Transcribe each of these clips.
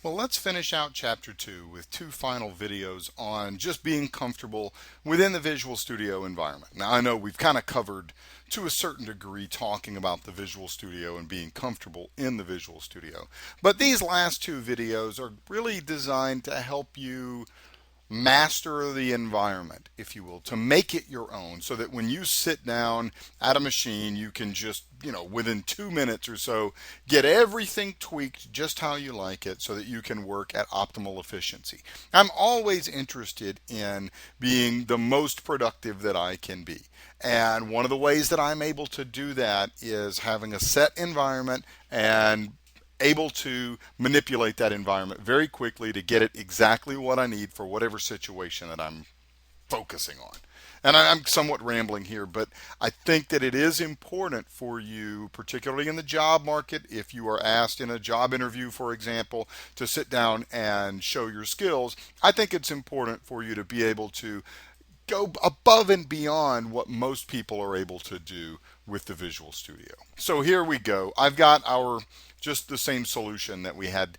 Well, let's finish out Chapter 2 with two final videos on just being comfortable within the Visual Studio environment. Now, I know we've kind of covered to a certain degree talking about the Visual Studio and being comfortable in the Visual Studio, but these last two videos are really designed to help you master the environment, if you will, to make it your own so that when you sit down at a machine, you can just, within 2 minutes or so, get everything tweaked just how you like it so that you can work at optimal efficiency. I'm always interested in being the most productive that I can be. And one of the ways that I'm able to do that is having a set environment and able to manipulate that environment very quickly to get it exactly what I need for whatever situation that I'm focusing on. And I'm somewhat rambling here, but I think that it is important for you, particularly in the job market, if you are asked in a job interview, for example, to sit down and show your skills. I think it's important for you to be able to go above and beyond what most people are able to do with the Visual Studio. So here we go. I've got our just the same solution that we had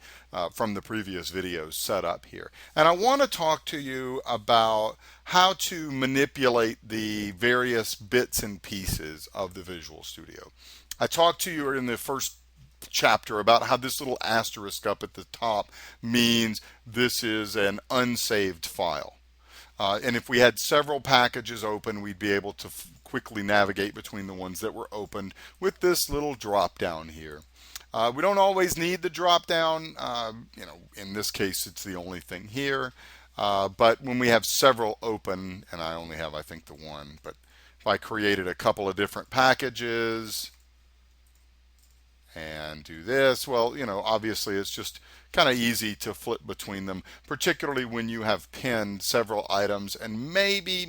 from the previous videos set up here. And I want to talk to you about how to manipulate the various bits and pieces of the Visual Studio. I talked to you in the first chapter about how this little asterisk up at the top means this is an unsaved file. And if we had several packages open, we'd be able to quickly navigate between the ones that were opened with this little drop down here. We don't always need the drop down. In this case, it's the only thing here. But when we have several open, and I only have, I think, the one, but if I created a couple of different packages and do this, well, obviously it's just kind of easy to flip between them, particularly when you have pinned several items and maybe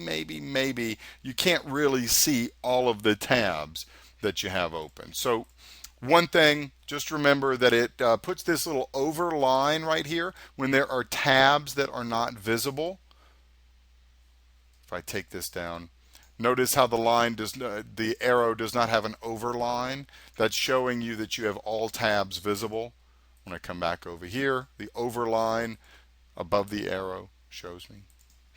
you can't really see all of the tabs that you have open. So one thing, just remember that it puts this little over line right here when there are tabs that are not visible. If I take this down, notice how the arrow does not have an overline. That's showing you that you have all tabs visible. When I come back over here, the overline above the arrow shows me.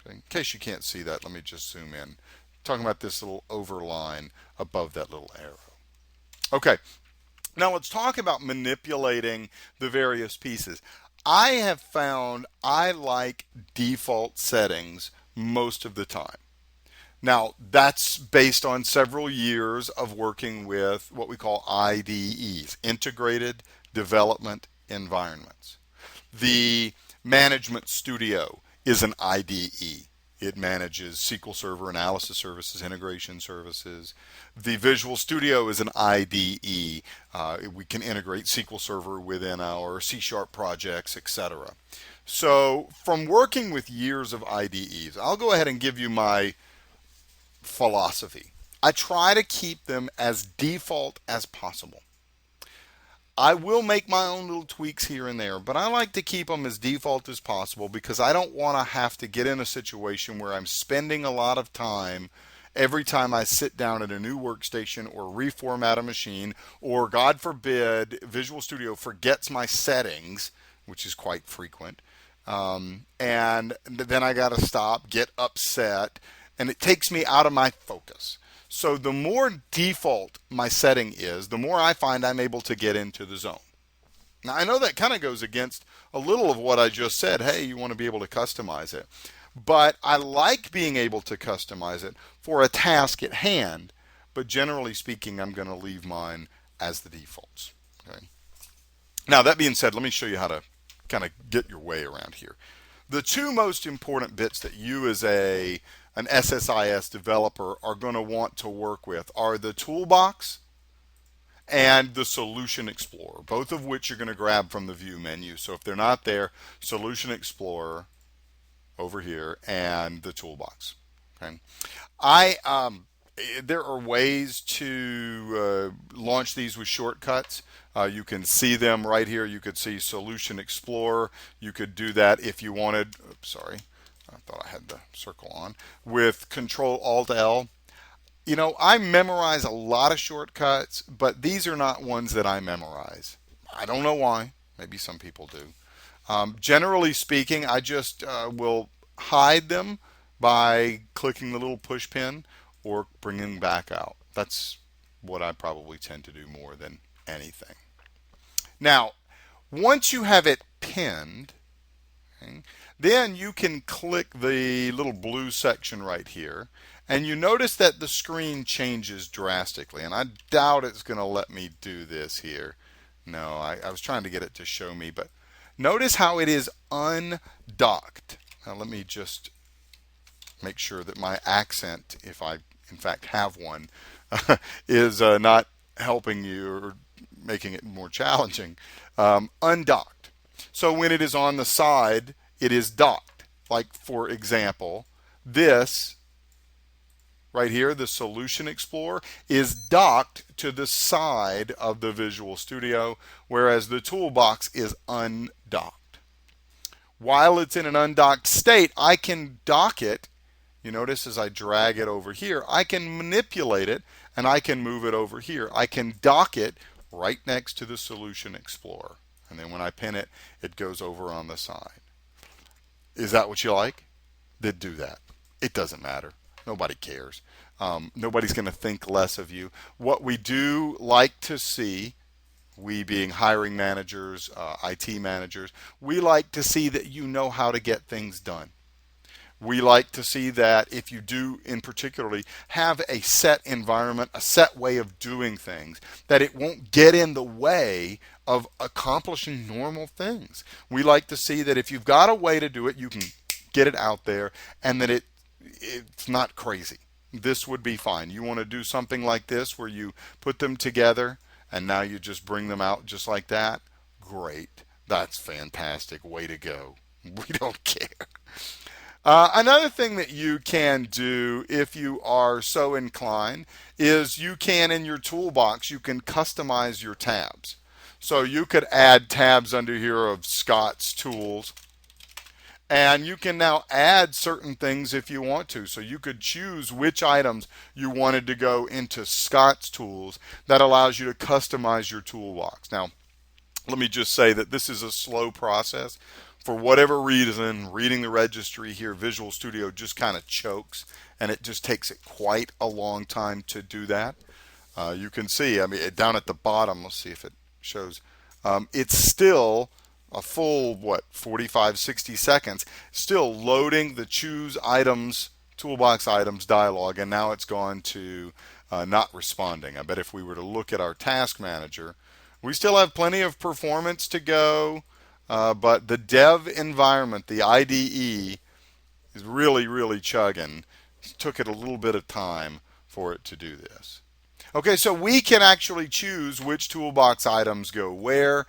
In case you can't see that, let me just zoom in. Talking about this little overline above that little arrow. Okay, now let's talk about manipulating the various pieces. I have found I like default settings most of the time. Now, that's based on several years of working with what we call IDEs, Integrated Development Environments. The Management Studio is an IDE. It manages SQL Server Analysis Services, Integration Services. The Visual Studio is an IDE. We can integrate SQL Server within our C# projects, etc. So from working with years of IDEs, I'll go ahead and give you my philosophy. I try to keep them as default as possible. I will make my own little tweaks here and there, but I like to keep them as default as possible because I don't want to have to get in a situation where I'm spending a lot of time every time I sit down at a new workstation or reformat a machine, or God forbid, Visual Studio forgets my settings, which is quite frequent, and then I got to stop, get upset, and it takes me out of my focus. So the more default my setting is, the more I find I'm able to get into the zone. Now I know that kind of goes against a little of what I just said. Hey, you want to be able to customize it. But I like being able to customize it for a task at hand. But generally speaking, I'm going to leave mine as the defaults. Okay. Now that being said, let me show you how to kind of get your way around here. The two most important bits that you as an SSIS developer are going to want to work with are the Toolbox and the Solution Explorer, both of which you're going to grab from the View menu. So if they're not there, Solution Explorer over here and the Toolbox. Okay, there are ways to launch these with shortcuts. You can see them right here. You could see Solution Explorer. You could do that if you wanted. Oops, sorry. I thought I had the circle on. With Control-Alt-L. I memorize a lot of shortcuts, but these are not ones that I memorize. I don't know why. Maybe some people do. Generally speaking, I just will hide them by clicking the little push pin or bringing back out. That's what I probably tend to do more than anything. Now, once you have it pinned, okay, then you can click the little blue section right here, and you notice that the screen changes drastically. And I doubt it's going to let me do this here. No, I was trying to get it to show me, but notice how it is undocked. Now let me just make sure that my accent, if I in fact have one, is not helping you or making it more challenging. Undocked. So when it is on the side, it is docked. Like, for example, this right here, the Solution Explorer, is docked to the side of the Visual Studio, whereas the Toolbox is undocked. While it's in an undocked state, I can dock it. You notice as I drag it over here, I can manipulate it and I can move it over here. I can dock it right next to the Solution Explorer. And then when I pin it, it goes over on the side. Is that what you like? Then do that. It doesn't matter. Nobody cares. Nobody's going to think less of you. What we do like to see, we being hiring managers, IT managers, we like to see that you know how to get things done. We like to see that if you do, in particularly, have a set environment, a set way of doing things, that it won't get in the way of accomplishing normal things. We like to see that if you've got a way to do it, you can get it out there, and that it's not crazy. This would be fine. You want to do something like this where you put them together and now you just bring them out just like that? Great. That's fantastic. Way to go. We don't care. Another thing that you can do if you are so inclined is you can, in your toolbox, you can customize your tabs. So you could add tabs under here of Scott's tools, and you can now add certain things if you want to. So you could choose which items you wanted to go into Scott's tools. That allows you to customize your toolbox. Now, let me just say that this is a slow process. For whatever reason, reading the registry here, Visual Studio just kind of chokes, and it just takes it quite a long time to do that. You can see, I mean, down at the bottom, let's see if it shows, it's still a full, 45, 60 seconds, still loading the choose items, toolbox items dialog, and now it's gone to not responding. I bet if we were to look at our task manager, we still have plenty of performance to go. But the dev environment, the IDE, is really, really chugging. It took it a little bit of time for it to do this. Okay, so we can actually choose which toolbox items go where.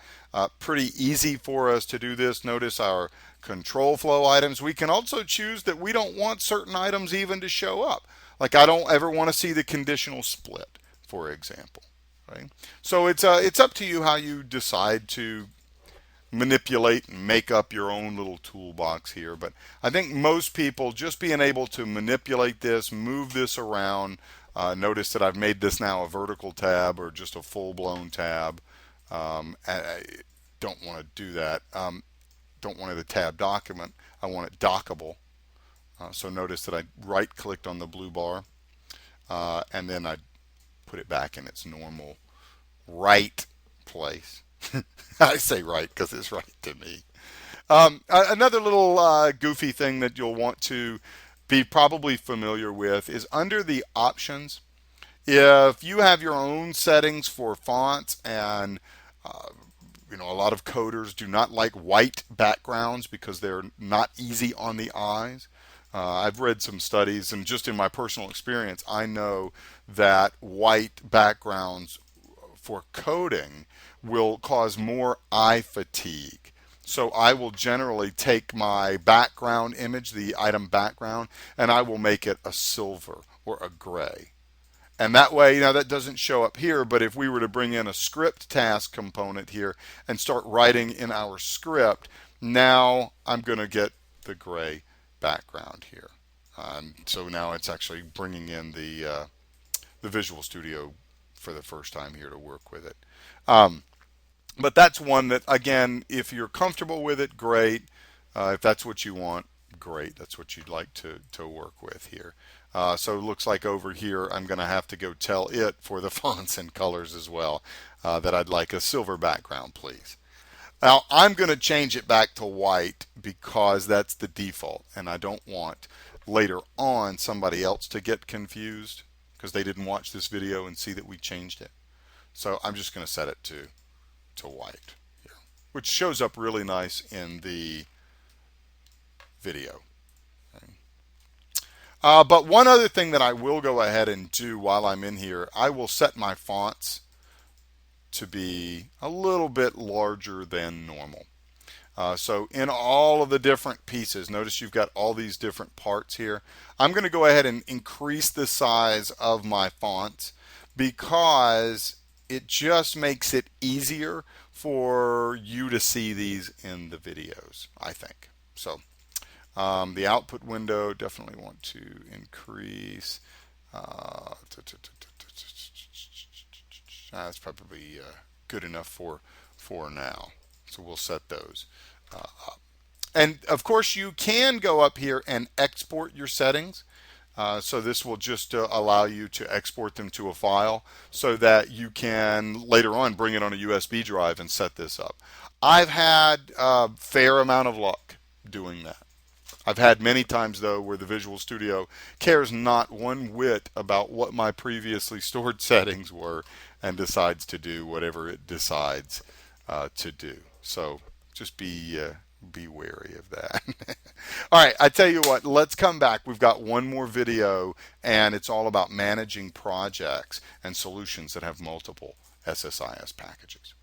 Pretty easy for us to do this. Notice our control flow items. We can also choose that we don't want certain items even to show up. Like I don't ever want to see the conditional split, for example. Right? So it's up to you how you decide to manipulate and make up your own little toolbox here. But I think most people just being able to manipulate this, move this around. Notice that I've made this now a vertical tab or just a full-blown tab. I don't want to do that. Don't want it a tab document. I want it dockable. So notice that I right-clicked on the blue bar, and then I put it back in its normal right place. I say right because it's right to me. Another little goofy thing that you'll want to be probably familiar with is under the options. If you have your own settings for fonts, and a lot of coders do not like white backgrounds because they're not easy on the eyes. I've read some studies, and just in my personal experience, I know that white backgrounds for coding will cause more eye fatigue. So I will generally take my background image, the item background, and I will make it a silver or a gray. And that way, that doesn't show up here, but if we were to bring in a script task component here and start writing in our script, now I'm going to get the gray background here. So now it's actually bringing in the Visual Studio for the first time here to work with it. But that's one that, again, if you're comfortable with it, great. If that's what you want, great. That's what you'd like to work with here. So it looks like over here, I'm going to have to go tell it for the fonts and colors as well that I'd like a silver background, please. Now I'm going to change it back to white because that's the default, and I don't want later on somebody else to get confused because they didn't watch this video and see that we changed it. So I'm just going to set it to white here, which shows up really nice in the video. Okay. But one other thing that I will go ahead and do while I'm in here, I will set my fonts to be a little bit larger than normal. So in all of the different pieces, notice you've got all these different parts here. I'm going to go ahead and increase the size of my fonts because it just makes it easier for you to see these in the videos, I think. So the output window, definitely want to increase. That's probably good enough for now. So we'll set those up. And of course, you can go up here and export your settings. So this will just allow you to export them to a file so that you can later on bring it on a USB drive and set this up. I've had a fair amount of luck doing that. I've had many times, though, where the Visual Studio cares not one whit about what my previously stored settings were and decides to do whatever it decides to do. So just be wary of that. All right, I tell you what, let's come back. We've got one more video, and it's all about managing projects and solutions that have multiple SSIS packages.